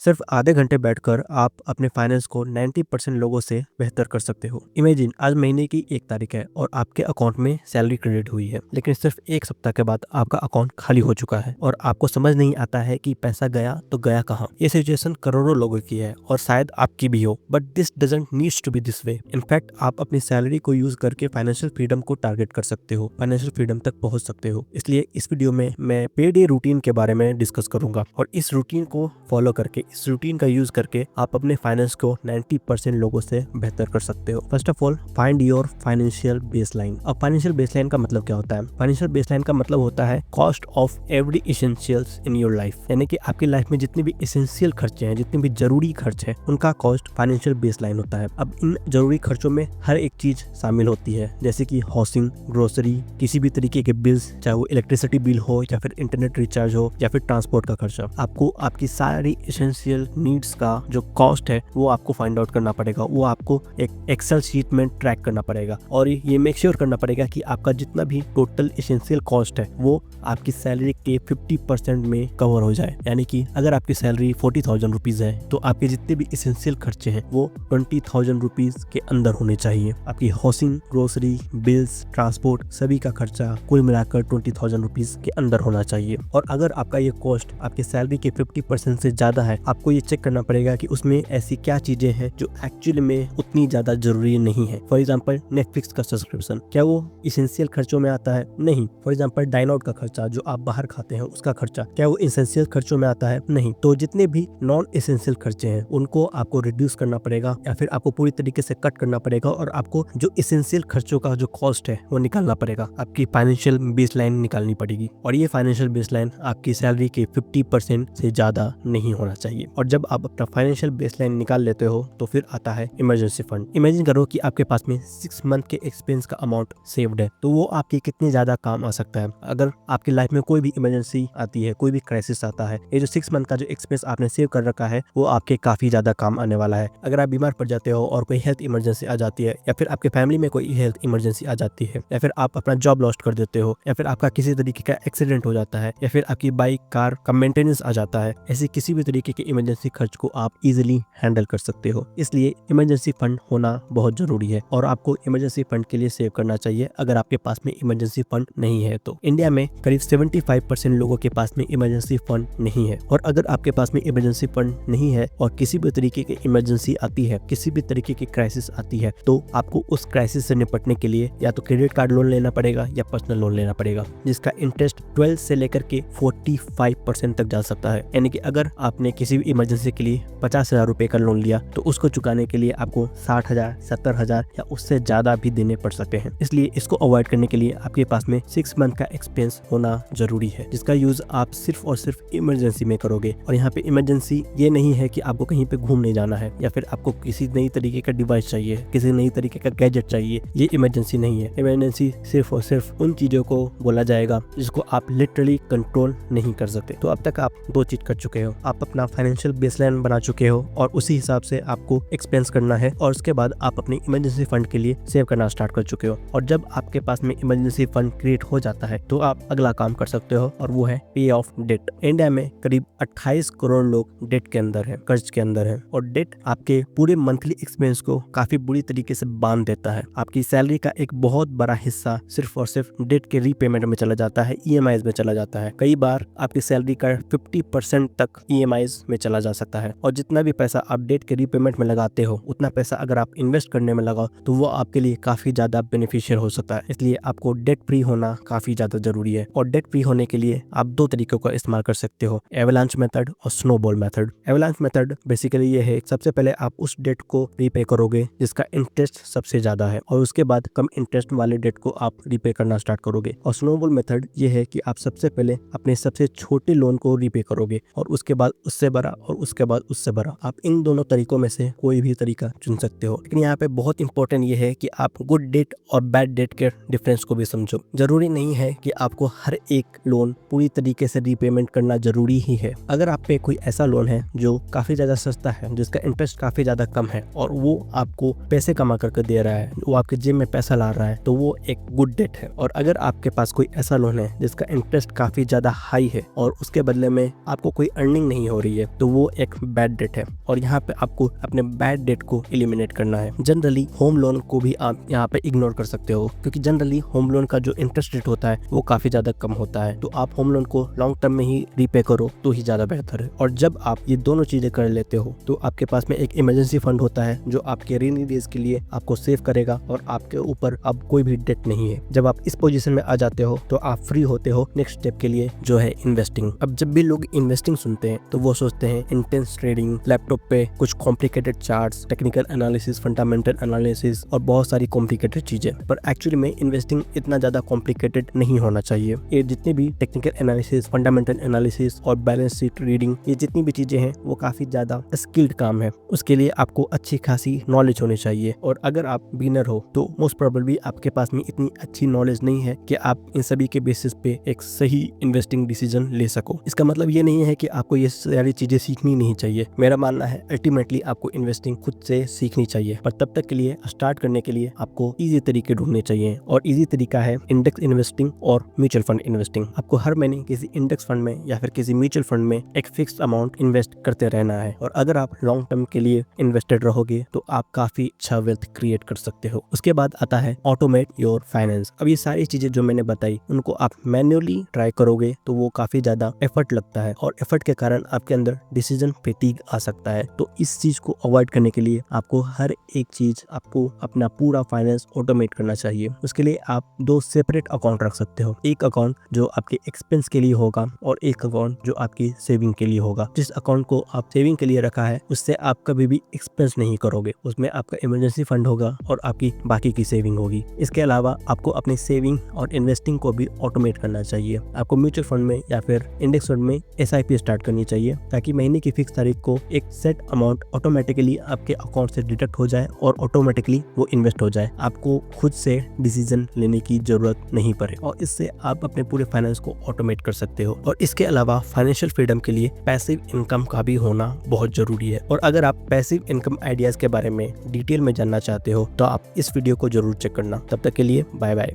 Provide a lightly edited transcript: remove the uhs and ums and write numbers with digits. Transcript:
सिर्फ आधे घंटे बैठकर आप अपने फाइनेंस को 90% लोगों से बेहतर कर सकते हो। इमेजिन आज महीने की 1 तारीख है और आपके अकाउंट में सैलरी क्रेडिट हुई है, लेकिन सिर्फ 1 सप्ताह के बाद आपका अकाउंट खाली हो चुका है और आपको समझ नहीं आता है कि पैसा गया तो गया कहाँ। ये सिचुएशन करोड़ों लोगों की है और शायद आपकी भी हो, but this doesn't needs to be this way. In fact आप अपनी सैलरी को यूज करके फाइनेंशियल फ्रीडम को टारगेट कर सकते हो, फाइनेंशियल फ्रीडम तक पहुंच सकते हो। इसलिए इस वीडियो में मैं पे डे रूटीन के बारे में डिस्कस करूंगा और इस रूटीन को फॉलो करके, इस रूटीन का यूज करके आप अपने फाइनेंस को 90% लोगों से बेहतर कर सकते हो। First of all, find your financial baseline. अब फाइनेंशियल बेसलाइन का मतलब क्या होता है? फाइनेंशियल बेसलाइन का मतलब होता है cost of every essentials in your life, यानी कि आपकी लाइफ में जितने भी एसेंशियल खर्चे हैं, जितने भी जरूरी खर्च हैं, उनका कॉस्ट फाइनेंशियल बेसलाइन होता है। अब इन जरूरी खर्चों में हर एक चीज शामिल होती है, जैसे कि हाउसिंग, ग्रोसरी, किसी भी तरीके के बिल्स, चाहे वो इलेक्ट्रिसिटी बिल हो या फिर इंटरनेट रिचार्ज हो या फिर ट्रांसपोर्ट का खर्चा। आपको आपकी सारी एसेंशियल नीड्स का जो कॉस्ट है वो आपको फाइंड आउट करना पड़ेगा, वो आपको एक एक्सेल शीट में ट्रैक करना पड़ेगा और ये मेक श्योर करना पड़ेगा कि आपका जितना भी टोटल एसेंशियल कॉस्ट है वो आपकी सैलरी के 50% में कवर हो जाए। यानी कि अगर आपकी सैलरी 40,000 रुपीज है तो आपके जितने भी एसेंशियल खर्चे हैं वो 20,000 रुपीज के अंदर होने चाहिए। आपकी हाउसिंग, ग्रोसरी, बिल्स, ट्रांसपोर्ट, सभी का खर्चा कुल मिलाकर 20,000 रुपीज के अंदर होना चाहिए। और अगर आपका ये कॉस्ट आपकी सैलरी के 50% से ज्यादा है, आपको ये चेक करना पड़ेगा कि उसमें ऐसी क्या चीजें हैं जो एक्चुअली में उतनी ज्यादा जरूरी नहीं है। फॉर एग्जांपल, नेटफ्लिक्स का सब्सक्रिप्शन, क्या वो एसेंशियल खर्चों में आता है? नहीं। फॉर एग्जांपल, डाइन आउट का खर्चा, जो आप बाहर खाते हैं उसका खर्चा, क्या वो एसेंशियल खर्चों में आता है? नहीं। तो जितने भी नॉन एसेंशियल खर्चे हैं उनको आपको रिड्यूस करना पड़ेगा या फिर आपको पूरी तरीके से कट करना पड़ेगा और आपको जो एसेंशियल खर्चों का जो कॉस्ट है वो निकालना पड़ेगा। आपकी फाइनेंशियल बेसलाइन निकालनी पड़ेगी और ये फाइनेंशियल बेसलाइन आपकी सैलरी के 50% से ज्यादा नहीं होना चाहिए। और जब आप अपना फाइनेंशियल बेसलाइन निकाल लेते हो तो फिर आता है इमरजेंसी फंड। इमेजिन करो कि आपके पास में 6 मंथ के एक्सपेंस का अमाउंट सेव्ड है, तो वो आपके कितने ज्यादा काम आ सकता है। अगर आपकी लाइफ में कोई भी इमरजेंसी आती है, कोई भी क्राइसिस आता है, ये जो 6 मंथ का जो एक्सपेंस आपने सेव कर रखा है वो आपके काफी ज्यादा काम आने वाला है। अगर आप बीमार पड़ जाते हो और कोई हेल्थ इमरजेंसी आ जाती है या फिर आपके फैमिली में कोई हेल्थ इमरजेंसी आ जाती है या फिर आप अपना जॉब लॉस्ट कर देते हो या फिर आपका किसी तरीके का एक्सीडेंट हो जाता है या फिर आपकी बाइक, कार का मेंटेनेंस आ जाता है, ऐसे किसी भी तरीके के इमरजेंसी खर्च को आप इजीली हैंडल कर सकते हो। इसलिए इमरजेंसी फंड होना बहुत जरूरी है और आपको इमरजेंसी फंड के लिए सेव करना चाहिए अगर आपके पास में इमरजेंसी फंड नहीं है तो। इंडिया में करीब 75% लोगों के पास में इमरजेंसी फंड नहीं है और अगर आपके पास में इमरजेंसी फंड नहीं है और किसी भी तरीके की इमरजेंसी आती है, किसी भी तरीके की क्राइसिस आती है, तो आपको उस क्राइसिस से निपटने के लिए या तो क्रेडिट कार्ड लोन लेना पड़ेगा या पर्सनल लोन लेना पड़ेगा, जिसका इंटरेस्ट 12 से लेकर के 45% तक जा सकता है। यानी कि अगर आपने किसी भी इमरजेंसी के लिए 50,000 रुपए का लोन लिया तो उसको चुकाने के लिए आपको 60,000, 70,000 या उससे ज्यादा भी देने पड़ सकते हैं। इसलिए इसको अवॉइड करने के लिए आपके पास में 6 मंथ का एक्सपेंस होना जरूरी है, जिसका यूज आप सिर्फ और सिर्फ इमरजेंसी में करोगे। और यहाँ पे इमरजेंसी ये नहीं है कि आपको कहीं पे घूमने जाना है या फिर आपको किसी नई तरीके का डिवाइस चाहिए, किसी नई तरीके का गैजेट चाहिए, ये इमरजेंसी नहीं है। इमरजेंसी सिर्फ और सिर्फ उन चीजों को बोला जाएगा जिसको आप लिटरली कंट्रोल नहीं कर सकते। तो अब तक आप 2 चीज कर चुके हो, आप अपना फाइनेंशियल बेसलाइन बना चुके हो और उसी हिसाब से आपको एक्सपेंस करना है और उसके बाद आप अपने इमरजेंसी फंड के लिए सेव करना स्टार्ट कर चुके हो। और जब आपके पास में इमरजेंसी फंड क्रिएट हो जाता है तो आप अगला काम कर सकते हो और वो है पे ऑफ डेट। इंडिया में करीब 28 करोड़ लोग डेट के अंदर है, कर्ज के अंदर है और डेट आपके पूरे मंथली एक्सपेंस को काफी बुरी तरीके से बांध देता है। आपकी सैलरी का एक बहुत बड़ा हिस्सा सिर्फ और सिर्फ डेट के रीपेमेंट में चला जाता है, ईएमआईज में चला जाता है। कई बार आपकी सैलरी का 50% तक ईएमआईज में चला जा सकता है और जितना भी पैसा आप डेट के रीपेमेंट में लगाते हो उतना पैसा अगर आप इन्वेस्ट करने में लगाओ तो वो आपके लिए काफी ज्यादा बेनिफिशियल हो सकता है। इसलिए आपको डेट फ्री होना काफी ज्यादा जरूरी है और डेट फ्री होने के लिए आप 2 तरीकों का इस्तेमाल कर सकते हो, एवलांच मेथड और snowball method. Avalanche method basically ये है, सबसे पहले आप उस डेट को रीपे करोगे जिसका इंटरेस्ट सबसे ज्यादा है और उसके बाद कम इंटरेस्ट वाले डेट को आप रीपे करना स्टार्ट करोगे। और स्नोबॉल मेथड ये है कि आप सबसे पहले अपने सबसे छोटे लोन को रीपे करोगे और उसके बाद उससे बड़ा और उसके बाद उससे बड़ा। आप इन दोनों तरीकों में से कोई भी तरीका चुन सकते हो, लेकिन यहाँ पे बहुत इंपॉर्टेंट ये है कि आप गुड डेट और बैड डेट के डिफरेंस को भी समझो। जरूरी नहीं है कि आपको हर एक लोन पूरी तरीके से रीपेमेंट करना जरूरी ही है। अगर आप पे कोई ऐसा लोन है जो काफी ज्यादा सस्ता है, जिसका इंटरेस्ट काफी ज्यादा कम है और वो आपको पैसे कमा करके दे रहा है, वो आपके जेब में पैसा ला रहा है, तो वो एक गुड डेट है। और अगर आपके पास कोई ऐसा लोन है जिसका इंटरेस्ट काफी ज्यादा हाई है और उसके बदले में आपको कोई अर्निंग नहीं हो रही है, तो वो एक बैड डेट है और यहाँ पे आपको अपने बैड डेट को एलिमिनेट करना है। जनरली होम लोन को भी आप यहाँ पे इग्नोर कर सकते हो, क्योंकि जनरली होम लोन का जो इंटरेस्ट रेट होता है वो काफी ज्यादा कम होता है। तो आप होम लोन को लॉन्ग टर्म में ही रीपे करो तो ही ज्यादा बेहतर है। और जब आप ये दोनों चीजें कर लेते हो तो आपके पास में एक इमरजेंसी फंड होता है जो आपके रेनी डेज के लिए आपको सेव करेगा और आपके ऊपर अब कोई भी डेट नहीं है। जब आप इस पोजीशन में आ जाते हो तो आप फ्री होते हो नेक्स्ट स्टेप के लिए, जो है इन्वेस्टिंग। अब जब भी लोग इन्वेस्टिंग सुनते हैं तो वो सोचते हैं इंटेंस ट्रेडिंग, लैपटॉप पे कुछ complicated charts, technical analysis, fundamental analysis और बहुत सारी कॉम्प्लिकेटेड चीजें। पर एक्चुअली में इन्वेस्टिंग इतना ज्यादा कॉम्प्लिकेटेड नहीं होना चाहिए। ये जितने भी टेक्निकल एनालिसिस, फंडामेंटल एनालिसिस और बैलेंस शीट रीडिंग, ये जितनी भी चीजें हैं वो काफी ज्यादा स्किल्ड काम है। उसके लिए आपको अच्छी खासी नॉलेज होनी चाहिए और अगर आप बिगिनर हो तो मोस्ट प्रोबेबली आपके पास में इतनी अच्छी नॉलेज नहीं है कि आप इन सभी के बेसिस पे एक सही इन्वेस्टिंग डिसीजन ले सको। इसका मतलब ये नहीं है कि आपको ये सारी चीजें सीखनी नहीं चाहिए। मेरा मानना है अल्टीमेटली आपको इन्वेस्टिंग खुद से सीखनी चाहिए, पर तब तक के लिए स्टार्ट करने के लिए आपको इजी तरीके ढूंढने चाहिए और इजी तरीका है इंडेक्स इन्वेस्टिंग और म्यूचुअल फंड इन्वेस्टिंग। आपको हर महीने किसी इंडेक्स फंड में या फिर किसी म्यूचुअल फंड में एक फिक्स अमाउंट इन्वेस्ट करते रहना है और अगर आप लॉन्ग टर्म के लिए इन्वेस्टेड रहोगे तो आप काफी अच्छा वेल्थ क्रिएट कर सकते हो। उसके बाद आता है ऑटोमेट योर फाइनेंस। अब ये सारी चीजें जो मैंने बताई उनको आप मैन्युअली ट्राई करोगे तो वो काफी ज्यादा एफर्ट लगता है और एफर्ट के कारण आपके अंदर डिसीजन फैटीग आ सकता है। तो इस चीज को अवॉइड करने के लिए आपको हर एक चीज, आपको अपना पूरा फाइनेंस ऑटोमेट करना चाहिए। उसके लिए आप दो सेपरेट अकाउंट रख सकते हो, एक अकाउंट जो आपके एक्सपेंस के लिए होगा और एक अकाउंट जो आपकी सेविंग के लिए होगा। जिस अकाउंट को आप सेविंग के लिए रखा है उससे आप कभी भी एक्सपेंस नहीं करोगे, उसमें आपका इमरजेंसी फंड होगा और आपकी बाकी की सेविंग होगी। इसके अलावा आपको अपनी सेविंग और इन्वेस्टिंग को भी ऑटोमेट करना चाहिए। आपको म्यूचुअल फंड में या फिर इंडेक्स फंड में SIP स्टार्ट करनी चाहिए ताकि महीने की फिक्स तारीख को एक सेट अमाउंट ऑटोमेटिकली आपके अकाउंट से डिडक्ट हो जाए और ऑटोमेटिकली वो इन्वेस्ट हो जाए। आपको खुद से डिसीजन लेने की जरूरत नहीं पड़े और इससे आप अपने पूरे फाइनेंस को ऑटोमेट कर सकते हो। और इसके अलावा फाइनेंशियल फ्रीडम के लिए पैसिव इनकम का भी होना बहुत जरूरी है। और अगर आप पैसिव इनकम आइडियाज के बारे में डिटेल में जानना चाहते हो तो आप इस वीडियो को जरूर चेक करना। तब तक के लिए बाय बाय।